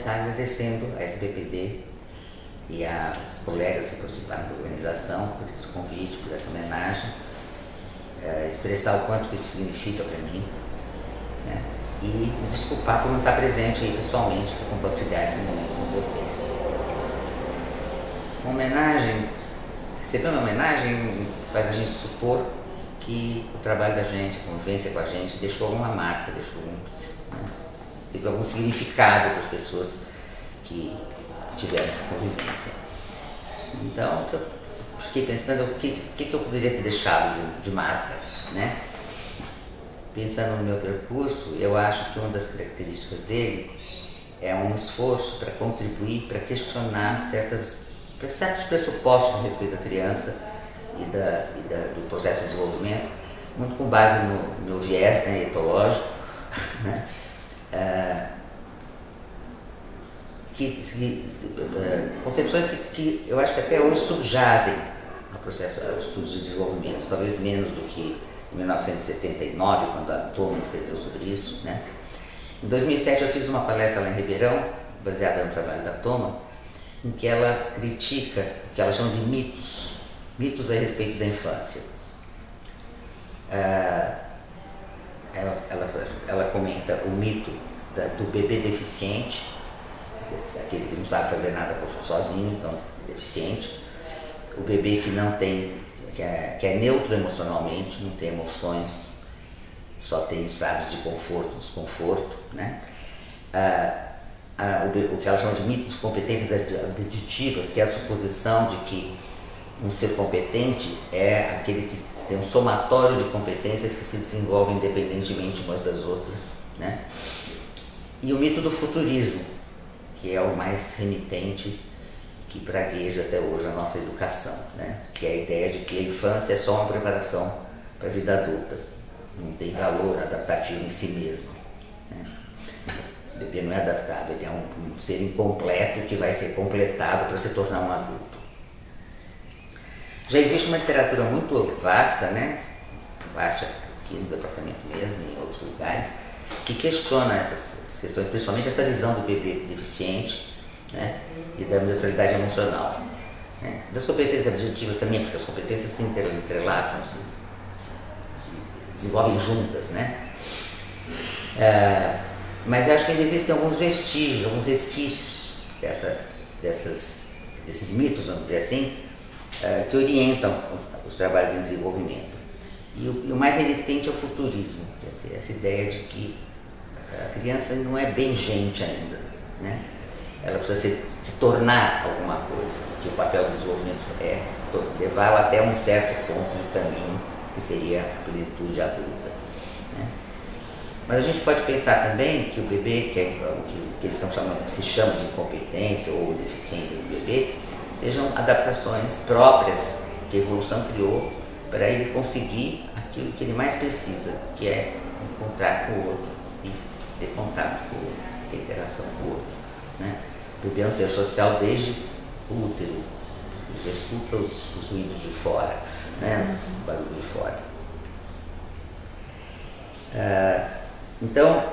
começar agradecendo a SBPD e aos colegas que participaram da organização por esse convite, por essa homenagem, expressar o quanto isso significa para mim, né? E me desculpar por não estar presente aí pessoalmente para compartilhar esse momento com vocês. Uma homenagem, receber uma homenagem faz a gente supor que o trabalho da gente, a convivência com a gente, deixou alguma marca, teve algum significado para as pessoas que tiveram essa convivência. Então, eu fiquei pensando o que eu poderia ter deixado de marca, né? Pensando no meu percurso, eu acho que uma das características dele é um esforço para contribuir, para questionar certos pressupostos a respeito da criança e do processo de desenvolvimento, muito com base no meu viés, né, etológico, né? Concepções que eu acho que até hoje subjazem ao processo, aos estudos de desenvolvimento, talvez menos do que em 1979, quando a Thoma escreveu sobre isso, né? Em 2007 eu fiz uma palestra lá em Ribeirão, baseada no trabalho da Thoma, em que ela critica o que ela chama de mitos a respeito da infância. Ela comenta o mito do bebê deficiente, aquele que não sabe fazer nada sozinho, então deficiente, o bebê que não tem, que é neutro emocionalmente, não tem emoções, só tem estados de conforto, desconforto, né? O que ela chama de mito de competências aditivas, que é a suposição de que um ser competente é aquele que tem um somatório de competências que se desenvolvem independentemente umas das outras, né? E o mito do futurismo, que é o mais remitente, que pragueja até hoje a nossa educação, né? Que é a ideia de que a infância é só uma preparação para a vida adulta, não tem valor adaptativo em si mesmo, né? O bebê não é adaptado, ele é um ser incompleto que vai ser completado para se tornar um adulto. Já existe uma literatura muito vasta, né? Vasta aqui no departamento mesmo, em outros lugares, que questiona essas questões, principalmente essa visão do bebê deficiente, né? E da neutralidade emocional, né? Das competências adjetivas também, porque as competências se entrelaçam, se desenvolvem juntas, né? Mas eu acho que ainda existem alguns vestígios, alguns resquícios desses mitos, vamos dizer assim, que orientam os trabalhos de desenvolvimento. E o mais evidente é o futurismo, quer dizer, essa ideia de que a criança não é bem gente ainda, né? Ela precisa se tornar alguma coisa, que o papel do desenvolvimento é levá-la até um certo ponto de caminho, que seria a plenitude adulta, né? Mas a gente pode pensar também que o bebê, que eles estão chamando, que se chama de incompetência ou deficiência do bebê, sejam adaptações próprias que a evolução criou para ele conseguir aquilo que ele mais precisa, que é encontrar com o outro e ter contato com o outro, ter interação com o outro, né? O bebê é um ser social desde o útero, ele já escuta os ruídos de fora, né? Os barulhos de fora. Então,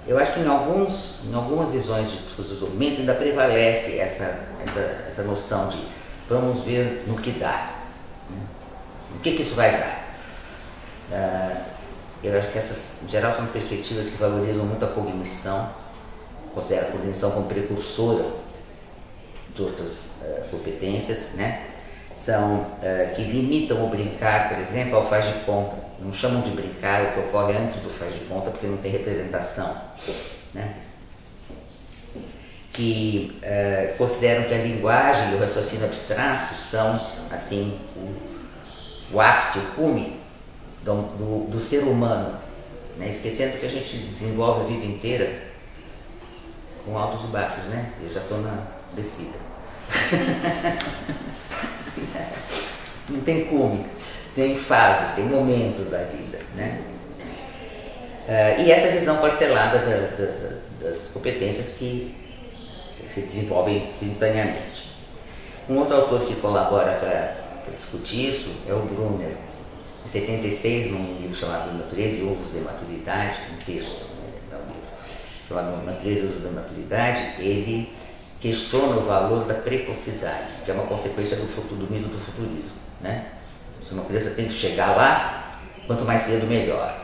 eu acho que em algumas visões de desenvolvimento ainda prevalece essa noção de vamos ver no que dá, né? O que isso vai dar. Eu acho que essas, em geral, são perspectivas que valorizam muito a cognição, consideram a cognição como precursora de outras competências, né? Que limitam o brincar, por exemplo, ao faz de conta. Não chamam de brincar o que ocorre antes do faz de conta, porque não tem representação, né? Que consideram que a linguagem e o raciocínio abstrato são, assim, o ápice, o cume do ser humano, né? Esquecendo que a gente desenvolve a vida inteira com altos e baixos, né? Eu já estou na descida. Não tem cume, tem fases, tem momentos da vida, né? E essa visão parcelada das competências que se desenvolvem simultaneamente. Um outro autor que colabora para discutir isso é o Brunner, em 76, num livro chamado Natureza e Usos de Maturidade, um texto, né, chamado Natureza e Uso da Maturidade, ele questiona o valor da precocidade, que é uma consequência do mito do futurismo, né? Se uma criança tem que chegar lá, quanto mais cedo melhor,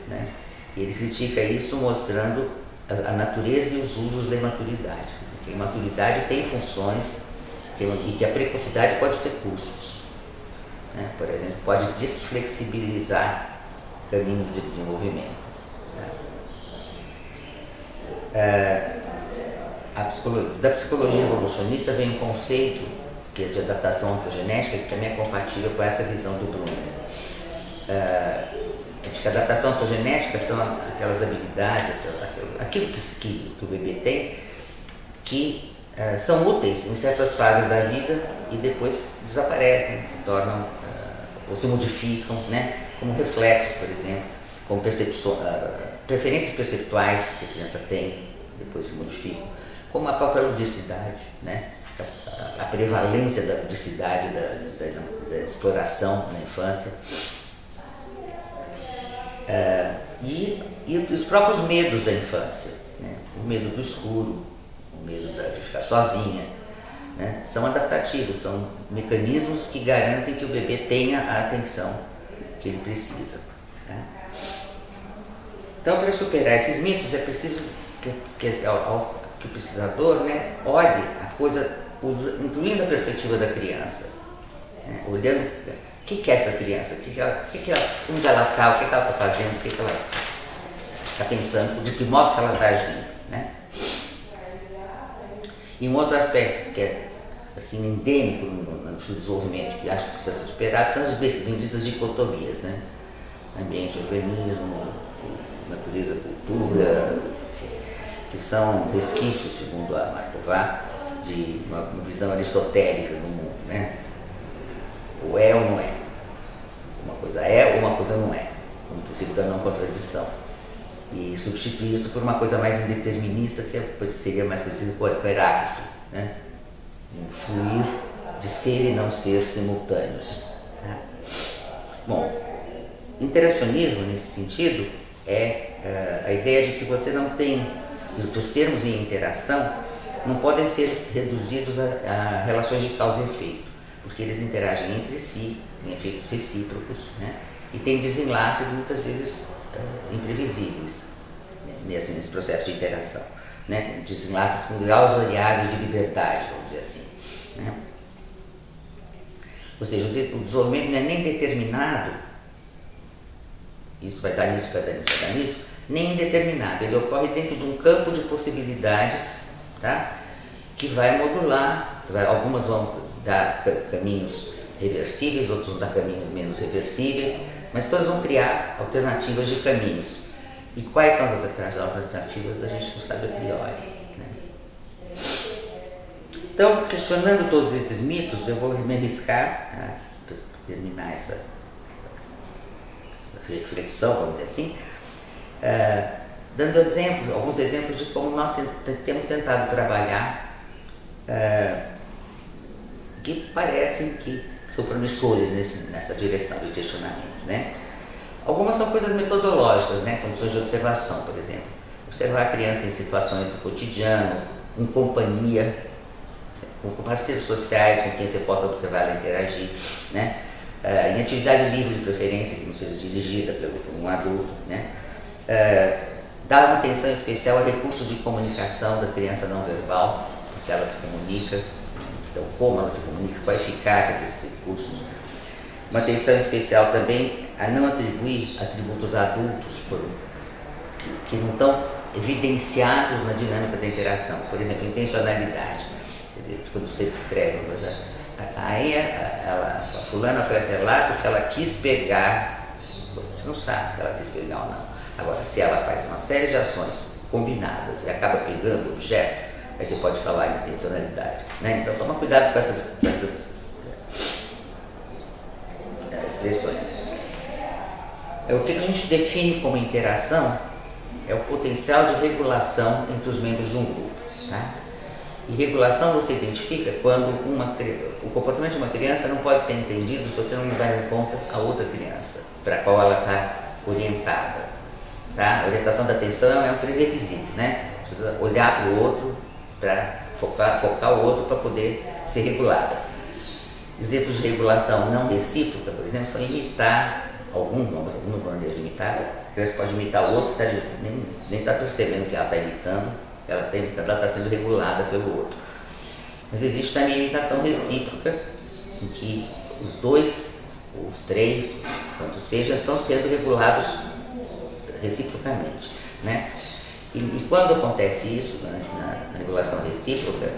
né? E ele critica isso mostrando a natureza e os usos da imaturidade, que a imaturidade tem funções e que a precocidade pode ter custos, né? Por exemplo, pode desflexibilizar caminhos de desenvolvimento, né? Da psicologia evolucionista vem um conceito que é de adaptação ontogenética, que também é compatível com essa visão do Bruner. Acho que a adaptação ontogenética são aquelas habilidades, aquilo que o bebê tem, que são úteis em certas fases da vida e depois desaparecem, se tornam ou se modificam, né? Como reflexos, por exemplo, como preferências perceptuais que a criança tem, depois se modificam, como a própria ludicidade, né? A prevalência da ludicidade, da exploração na infância, e os próprios medos da infância, né? O medo do escuro, o medo de ficar sozinha, né? São adaptativos, são mecanismos que garantem que o bebê tenha a atenção que ele precisa, né? Então, para superar esses mitos, é preciso que o pesquisador, né, olhe a coisa incluindo a perspectiva da criança, né? Olhando o que é essa criança, onde ela está, o que ela está fazendo, o que ela está pensando, de que modo que ela está agindo, né? E um outro aspecto que é assim, endêmico no desenvolvimento, que acho que precisa ser superado, são as benditas dicotomias, né? Ambiente, organismo, natureza, cultura, que são resquícios, segundo a Marková, de uma visão aristotélica do mundo, né? Ou é ou não é. Uma coisa é ou uma coisa não é, como princípio da não contradição. E substituir isso por uma coisa mais indeterminista, que seria mais parecido com o Heráclito, né? Um fluir de ser e não ser simultâneos, né? Bom, interacionismo, nesse sentido, é a ideia de que você não tem, que os termos em interação não podem ser reduzidos a relações de causa e efeito, porque eles interagem entre si, têm efeitos recíprocos, né? E têm desenlaces muitas vezes imprevisíveis, né? nesse processo de interação, né? Desenlaces com graus variáveis de liberdade, vamos dizer assim, né? Ou seja, o desenvolvimento não é nem determinado, isso vai dar nisso, vai dar nisso, vai dar nisso, nem indeterminado, ele ocorre dentro de um campo de possibilidades, tá? Que vai modular, algumas vão dar caminhos reversíveis, outros vão dar caminhos menos reversíveis, mas todas vão criar alternativas de caminhos. E quais são as alternativas a gente não sabe a priori, né? Então, questionando todos esses mitos, eu vou me arriscar a terminar essa reflexão, vamos dizer assim, dando alguns exemplos de como nós temos tentado trabalhar, que parecem que são promissores nessa direção de questionamento, né? Algumas são coisas metodológicas, né? Condições de observação, por exemplo. Observar a criança em situações do cotidiano, em companhia, com parceiros sociais com quem você possa observar ela interagir, né? Em atividade livre de preferência, que não seja dirigida por um adulto, né? Dar uma atenção especial a recursos de comunicação da criança não verbal, porque ela se comunica, então como ela se comunica, qual a eficácia desses recursos. Uma atenção especial também a não atribuir atributos adultos que não estão evidenciados na dinâmica da interação. Por exemplo, intencionalidade. Quer dizer, quando você descreve uma coisa, a fulana foi até lá porque ela quis pegar, você não sabe se ela quis pegar ou não. Agora, se ela faz uma série de ações combinadas e acaba pegando o objeto, aí você pode falar em intencionalidade, né? Então toma cuidado com essas expressões. O que a gente define como interação é o potencial de regulação entre os membros de um grupo, tá? E regulação você identifica quando o comportamento de uma criança não pode ser entendido se você não levar em conta a outra criança, para a qual ela está orientada. Tá? A orientação da atenção é um pré-requisito, né? Precisa olhar para o outro, para focar o outro para poder ser regulada. Exemplos de regulação não recíproca, por exemplo, são imitar algumas maneiras de imitar. A criança pode imitar o outro que nem está percebendo que ela está imitando, ela está sendo regulada pelo outro. Mas existe também a imitação recíproca, em que os dois, os três, quanto seja, estão sendo regulados reciprocamente, né? E quando acontece isso, né, na regulação recíproca,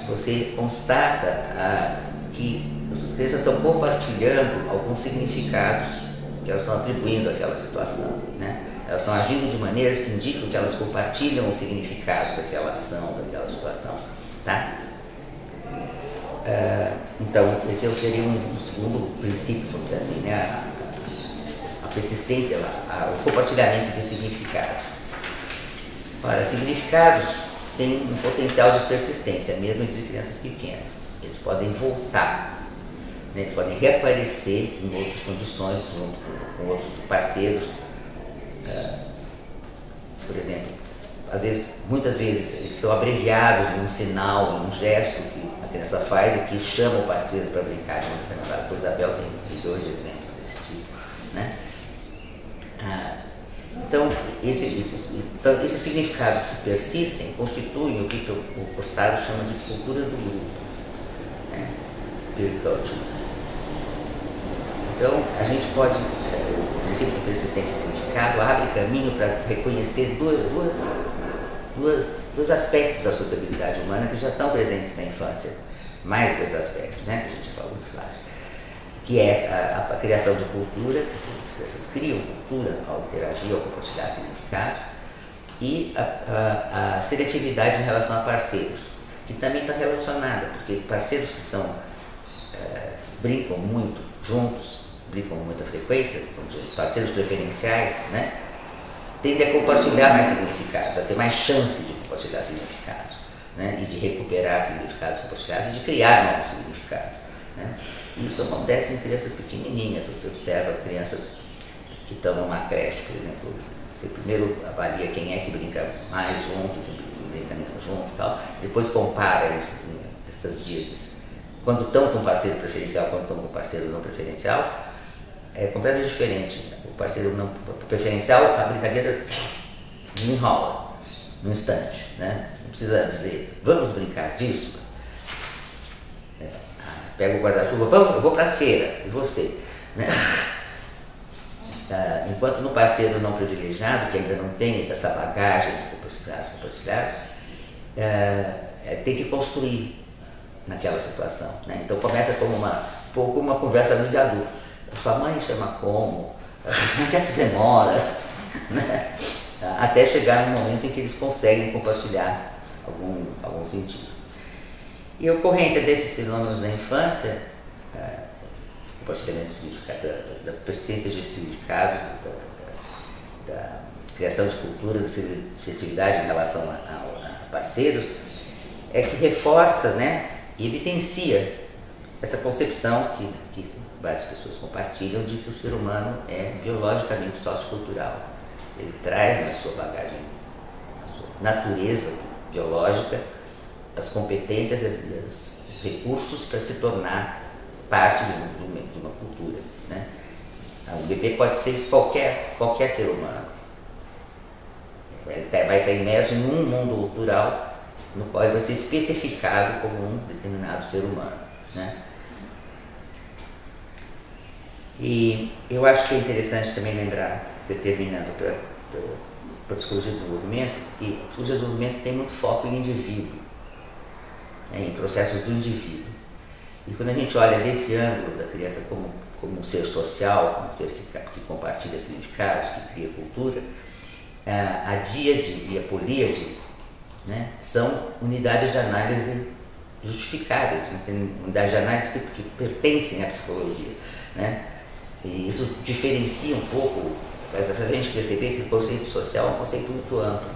você constata que as crianças estão compartilhando alguns significados que elas estão atribuindo àquela situação, né? Elas estão agindo de maneiras que indicam que elas compartilham o significado daquela ação, daquela situação, tá? Então, esse seria um segundo princípio, vamos dizer assim, né? A persistência, o compartilhamento de significados. Ora, significados têm um potencial de persistência, mesmo entre crianças pequenas. Eles podem voltar, né? Eles podem reaparecer em outras condições, junto com outros parceiros. Por exemplo, muitas vezes eles são abreviados em um sinal, em um gesto que a criança faz e que chama o parceiro para brincar de uma determinada coisa. Isabel tem 2 exemplos desse tipo, né? Então, esses significados que persistem constituem o que o Corsaro chama de cultura do grupo, né? Peer culture. Então, a gente pode, o princípio de persistência e significado abre caminho para reconhecer dois aspectos da sociabilidade humana que já estão presentes na infância, mais 2 aspectos, né, que a gente falou de Flash, que é a criação de cultura, que essas criam cultura ao interagir, ao compartilhar significados, e a seletividade em relação a parceiros, que também está relacionada, porque parceiros que brincam muito juntos, brincam com muita frequência, parceiros preferenciais, né, tendem a compartilhar mais significados, a ter mais chance de compartilhar significados, né, e de recuperar significados compartilhados e de criar novos significados, né. Isso acontece em crianças pequenininhas. Você observa crianças que estão numa creche, por exemplo, você primeiro avalia quem é que brinca mais junto, quem brinca menos junto e tal, depois compara essas dietas. Quando estão com parceiro preferencial, quando estão com parceiro não preferencial, é completamente diferente. O parceiro não preferencial, a brincadeira não enrola num instante, né? Não precisa dizer, vamos brincar disso? Pega o guarda-chuva, eu vou para a feira, e você? Né? Enquanto no parceiro não privilegiado, que ainda não tem essa bagagem de compartilhados, tem que construir naquela situação, né? Então começa como uma conversa de adulto. Sua mãe chama como? Onde é que você mora? Né? Até chegar no momento em que eles conseguem compartilhar algum sentido. E a ocorrência desses fenômenos na infância, compartilhamento de significado, da persistência de significados, da criação de cultura, da seletividade em relação a parceiros, é que reforça, né, e evidencia essa concepção que várias pessoas compartilham de que o ser humano é biologicamente sociocultural. Ele traz na sua bagagem, na sua natureza biológica, as competências e os recursos para se tornar parte de uma cultura, né? O bebê pode ser qualquer ser humano. Ele vai estar imerso em um mundo cultural no qual ele vai ser especificado como um determinado ser humano, né? E eu acho que é interessante também lembrar, terminando para a psicologia de desenvolvimento, que a psicologia de desenvolvimento tem muito foco em indivíduo, né, em processos do indivíduo. E quando a gente olha desse ângulo da criança como um ser social, como um ser que compartilha significados, que cria cultura, a díade e a políade, né, são unidades de análise justificáveis, unidades de análise que pertencem à psicologia, né? E isso diferencia um pouco, faz a gente perceber que o conceito social é um conceito muito amplo,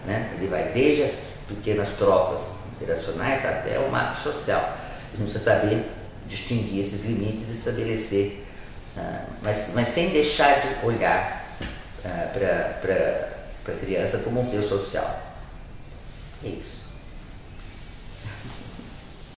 né? Ele vai desde as pequenas trocas interacionais até o marco social. A gente precisa saber distinguir esses limites e estabelecer, mas sem deixar de olhar para a criança como um ser social. É isso.